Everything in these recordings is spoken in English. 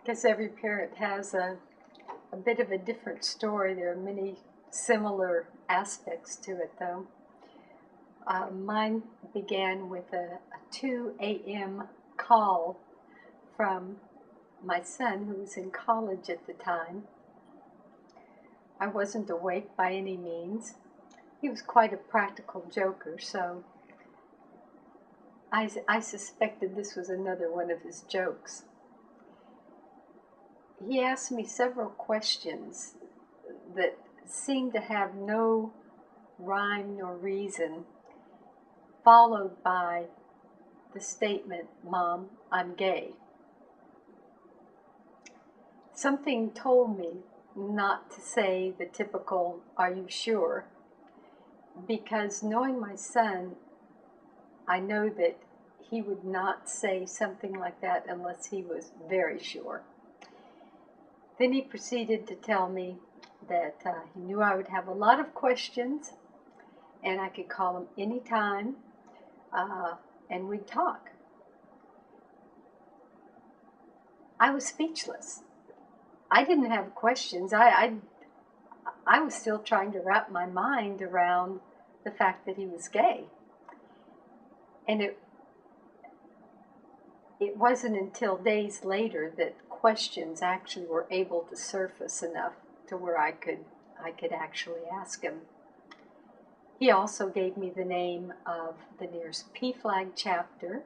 guess every parent has a bit of a different story. There are many similar aspects to it, though. Mine began with a 2 a.m. call from my son, who was in college at the time. I wasn't awake by any means. He was quite a practical joker, so I suspected this was another one of his jokes. He asked me several questions that seemed to have no rhyme nor reason, followed by the statement, "Mom, I'm gay." Something told me not to say the typical, "Are you sure?" Because knowing my son, I know that he would not say something like that unless he was very sure. Then he proceeded to tell me that he knew I would have a lot of questions and I could call him anytime and we'd talk. I was speechless. I didn't have questions. I was still trying to wrap my mind around the fact that he was gay. And it wasn't until days later that questions actually were able to surface enough to where I could actually ask him. He also gave me the name of the nearest PFLAG chapter,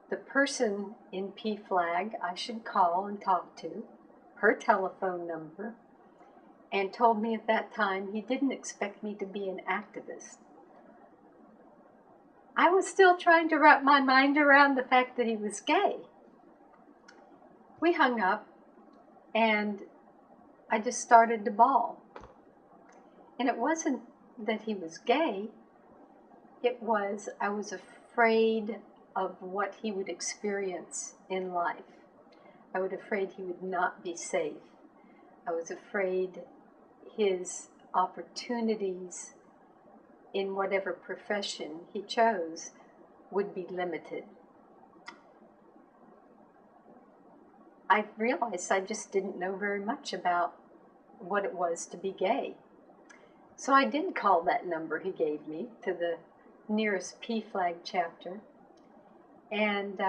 the person in PFLAG I should call and talk to, her telephone number, and told me at that time he didn't expect me to be an activist. I was still trying to wrap my mind around the fact that he was gay. We hung up, and I just started to bawl. And it wasn't that he was gay, it was I was afraid of what he would experience in life. I was afraid he would not be safe. I was afraid his opportunities in whatever profession he chose would be limited. I realized I just didn't know very much about what it was to be gay. So I did call that number he gave me to the nearest PFLAG chapter and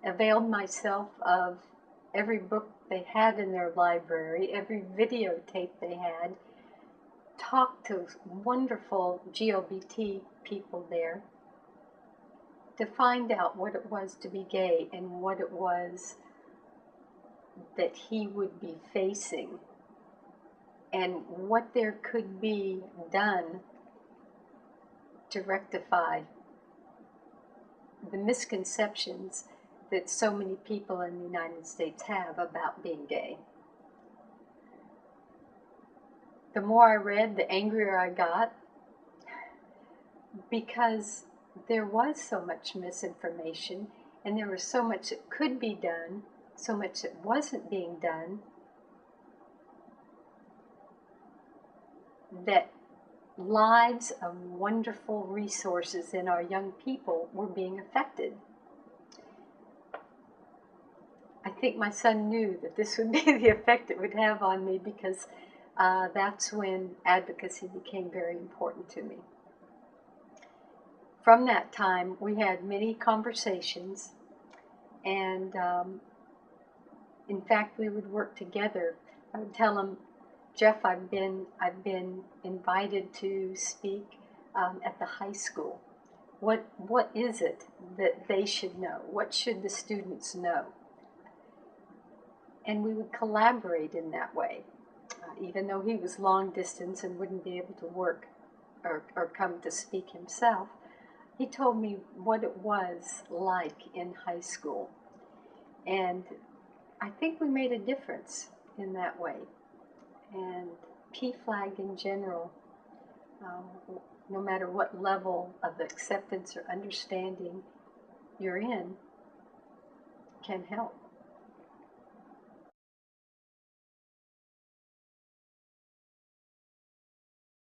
availed myself of every book they had in their library, every videotape they had, talked to wonderful GLBT people there to find out what it was to be gay and what it was that he would be facing and what there could be done to rectify the misconceptions that so many people in the United States have about being gay. The more I read, the angrier I got, because there was so much misinformation and there was so much that could be done, so much that wasn't being done, that lives of wonderful resources in our young people were being affected. I think my son knew that this would be the effect it would have on me, because that's when advocacy became very important to me. From that time, we had many conversations, and in fact, we would work together. I would tell him, "Jeff, I've been invited to speak at the high school. What is it that they should know? What should the students know?" And we would collaborate in that way. Even though he was long distance and wouldn't be able to work or come to speak himself, he told me what it was like in high school. And I think we made a difference in that way. And PFLAG in general, no matter what level of acceptance or understanding you're in, can help.